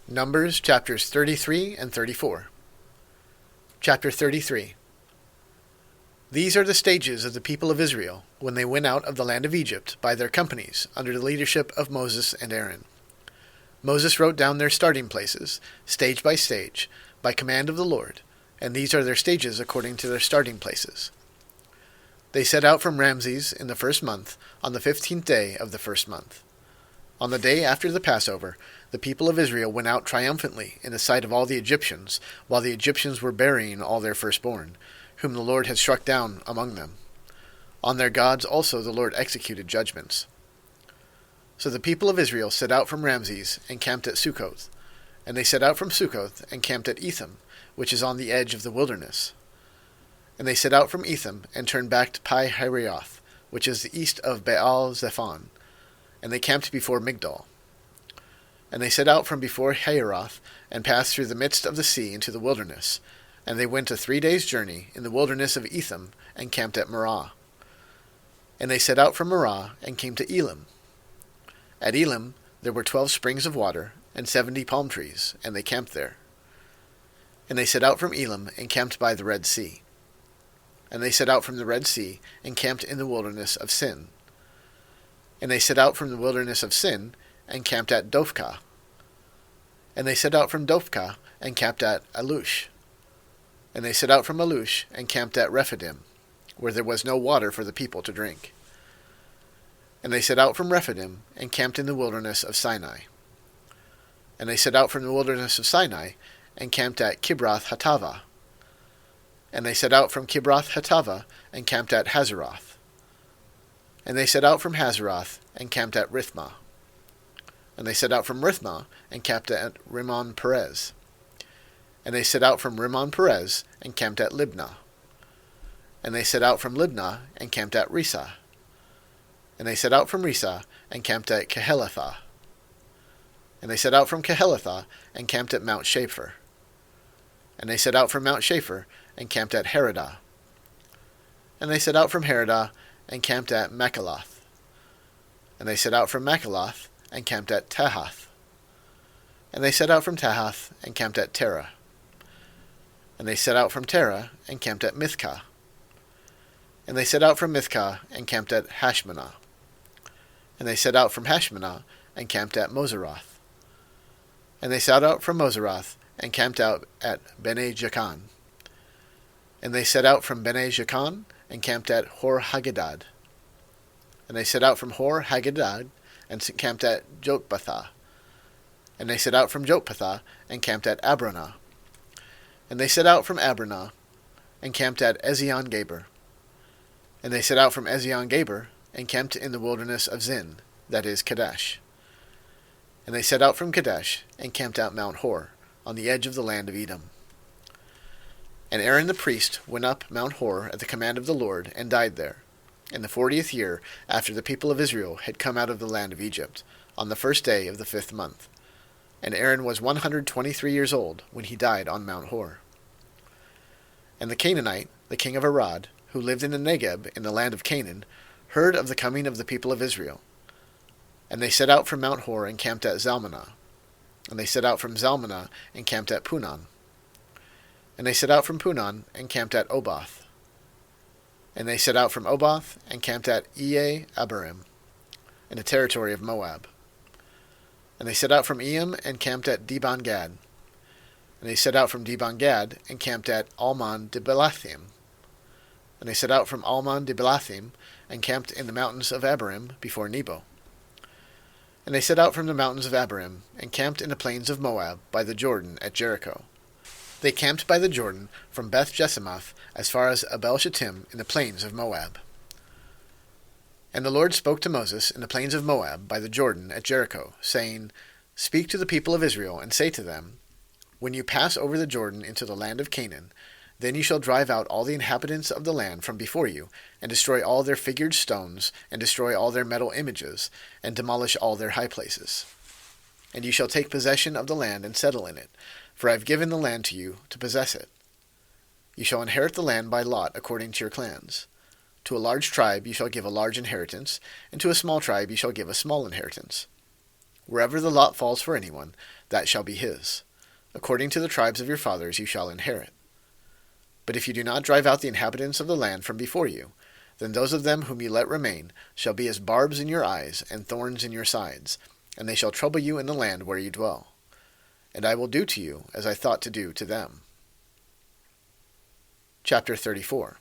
Numbers chapters 33 and 34. Chapter 33. These are the stages of the people of Israel when they went out of the land of Egypt by their companies under the leadership of Moses and Aaron. Moses wrote down their starting places, stage by command of the Lord, and these are their stages according to their starting places. They set out from Ramses in the first month, on the 15th day of the first month. On the day after the Passover, the people of Israel went out triumphantly in the sight of all the Egyptians, while the Egyptians were burying all their firstborn, whom the Lord had struck down among them. On their gods also the Lord executed judgments. So the people of Israel set out from Ramses and camped at Succoth, and they set out from Succoth and camped at Etham, which is on the edge of the wilderness. And they set out from Etham and turned back to Pi-hahiroth, which is the east of Baal-zephon, and they camped before Migdol. And they set out from before Hahiroth, and passed through the midst of the sea into the wilderness, and they went a 3 days' journey in the wilderness of Etham, and camped at Marah. And they set out from Marah, and came to Elim. At Elim there were 12 springs of water, and 70 palm trees, and they camped there. And they set out from Elim, and camped by the Red Sea. And they set out from the Red Sea, and camped in the wilderness of Sin. And they set out from the wilderness of Sin, and camped at Dophkah. And they set out from Dophkah, and camped at Alush. And they set out from Alush, and camped at Rephidim, where there was no water for the people to drink. And they set out from Rephidim, and camped in the wilderness of Sinai. And they set out from the wilderness of Sinai, and camped at Kibroth-Hattaavah. And they set out from Kibroth-Hattaavah, and camped at Hazeroth. And they set out from Hazeroth, and camped at Rithmah. And they set out from Rithmah, and camped at Rimmon-Perez. And they set out from Rimmon-Perez, and camped at Libnah. And they set out from Libnah, and camped at Risah. And they set out from Risah, and camped at Kehelathah. And they set out from Kehelathah, and camped at Mount Shapher. And they set out from Mount Shapher, and camped at Haradah. And they set out from Haradah, and camped at Makheloth. And they set out from Makheloth, and camped at Tahath. And they set out from Tahath, and camped at Terah. And they set out from Terah, and camped at Mithkah. And they set out from Mithkah, and camped at Hashmanah. And they set out from Hashmanah, and camped at Moseroth. And they set out from Moseroth, and camped out at Bene Jaakan. And they set out from Bene Jaakan, and camped at Hor-Haggidgad. And they set out from Hor-Haggidgad, and camped at Jotbathah. And they set out from Jotbathah, and camped at Abronah. And they set out from Abronah, and camped at Ezion-Geber. And they set out from Ezion-Geber, and camped in the wilderness of Zin, that is, Kadesh. And they set out from Kadesh, and camped at Mount Hor, on the edge of the land of Edom. And Aaron the priest went up Mount Hor at the command of the Lord, and died there, in the 40th year after the people of Israel had come out of the land of Egypt, on the first day of the 5th month. And Aaron was 123 years old when he died on Mount Hor. And the Canaanite, the king of Arad, who lived in the Negeb in the land of Canaan, heard of the coming of the people of Israel. And they set out from Mount Hor and camped at Zalmanah. And they set out from Zalmanah and camped at Punon. And they set out from Punon and camped at Oboth. And they set out from Oboth and camped at Iye-Abarim, in the territory of Moab. And they set out from Iam and camped at Dibon-Gad. And they set out from Dibon-Gad and camped at Almon-Dibelathim. And they set out from Almon-Dibelathim and camped in the mountains of Abarim before Nebo. And they set out from the mountains of Abarim and camped in the plains of Moab by the Jordan at Jericho. They camped by the Jordan from Beth-Jesimoth as far as Abel-Shittim in the plains of Moab. And the Lord spoke to Moses in the plains of Moab by the Jordan at Jericho, saying, Speak to the people of Israel, and say to them, When you pass over the Jordan into the land of Canaan, then you shall drive out all the inhabitants of the land from before you, and destroy all their figured stones, and destroy all their metal images, and demolish all their high places. And you shall take possession of the land and settle in it, for I have given the land to you to possess it. You shall inherit the land by lot according to your clans. To a large tribe you shall give a large inheritance, and to a small tribe you shall give a small inheritance. Wherever the lot falls for anyone, that shall be his. According to the tribes of your fathers you shall inherit. But if you do not drive out the inhabitants of the land from before you, then those of them whom you let remain shall be as barbs in your eyes and thorns in your sides, and they shall trouble you in the land where you dwell. And I will do to you as I thought to do to them. Chapter 34.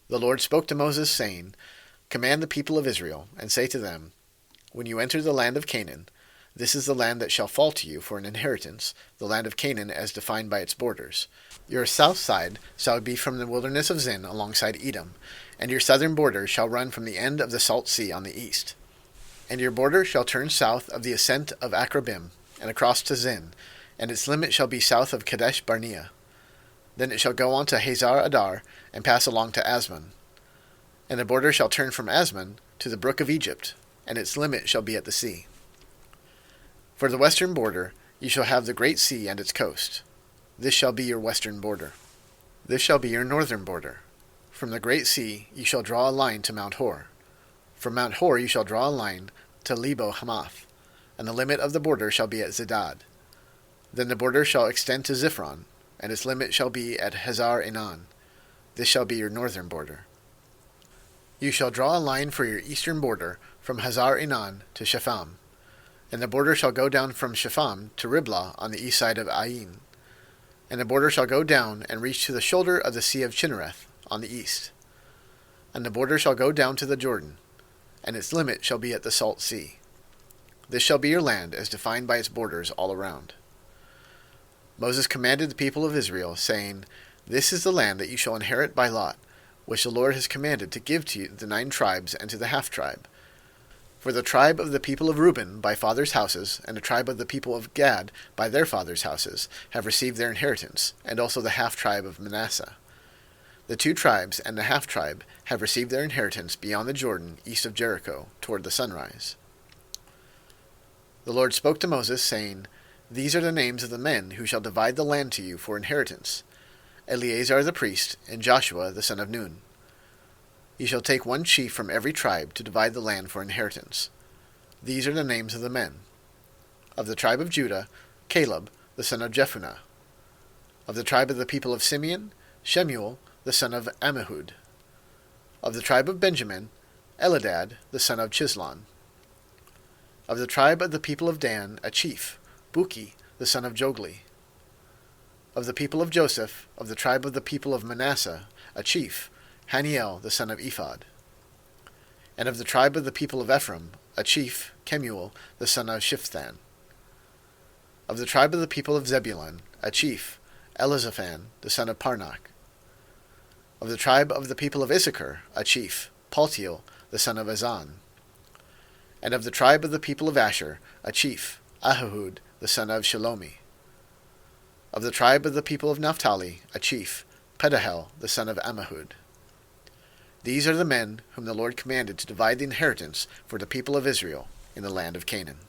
The Lord spoke to Moses, saying, Command the people of Israel, and say to them, When you enter the land of Canaan, this is the land that shall fall to you for an inheritance, the land of Canaan as defined by its borders. Your south side shall be from the wilderness of Zin alongside Edom, and your southern border shall run from the end of the Salt Sea on the east. And your border shall turn south of the ascent of Akrabim, and across to Zin, and its limit shall be south of Kadesh Barnea. Then it shall go on to Hazar Adar, and pass along to Asmon. And the border shall turn from Asmon to the brook of Egypt, and its limit shall be at the sea. For the western border you shall have the great sea and its coast. This shall be your western border. This shall be your northern border. From the great sea you shall draw a line to Mount Hor. From Mount Hor you shall draw a line to Lebo Hamath, and the limit of the border shall be at Zedad. Then the border shall extend to Ziphron, and its limit shall be at Hazar Enan. This shall be your northern border. You shall draw a line for your eastern border from Hazar Enan to Shepham, and the border shall go down from Shepham to Riblah on the east side of Ain. And the border shall go down and reach to the shoulder of the sea of Chinnereth on the east. And the border shall go down to the Jordan, and its limit shall be at the Salt Sea. This shall be your land as defined by its borders all around. Moses commanded the people of Israel, saying, This is the land that you shall inherit by lot, which the Lord has commanded to give to you the 9 tribes and to the half-tribe. For the tribe of the people of Reuben by fathers' houses, and the tribe of the people of Gad by their fathers' houses, have received their inheritance, and also the half-tribe of Manasseh. The 2 tribes and the half-tribe have received their inheritance beyond the Jordan, east of Jericho, toward the sunrise. The Lord spoke to Moses, saying, These are the names of the men who shall divide the land to you for inheritance: Eleazar the priest, and Joshua the son of Nun. You shall take 1 chief from every tribe to divide the land for inheritance. These are the names of the men. Of the tribe of Judah, Caleb the son of Jephunneh. Of the tribe of the people of Simeon, Shemuel the son of Ammihud. Of the tribe of Benjamin, Eladad the son of Chislon. Of the tribe of the people of Dan, a chief, Buki the son of Jogli. Of the people of Joseph, of the tribe of the people of Manasseh, a chief, Haniel the son of Ephod. And of the tribe of the people of Ephraim, a chief, Kemuel the son of Shiphthan. Of the tribe of the people of Zebulun, a chief, Elizaphan the son of Parnak. Of the tribe of the people of Issachar, a chief, Paltiel the son of Azan. And of the tribe of the people of Asher, a chief, Ahihud the son of Shelomi. Of the tribe of the people of Naphtali, a chief, Pedahel the son of Ammihud. These are the men whom the Lord commanded to divide the inheritance for the people of Israel in the land of Canaan.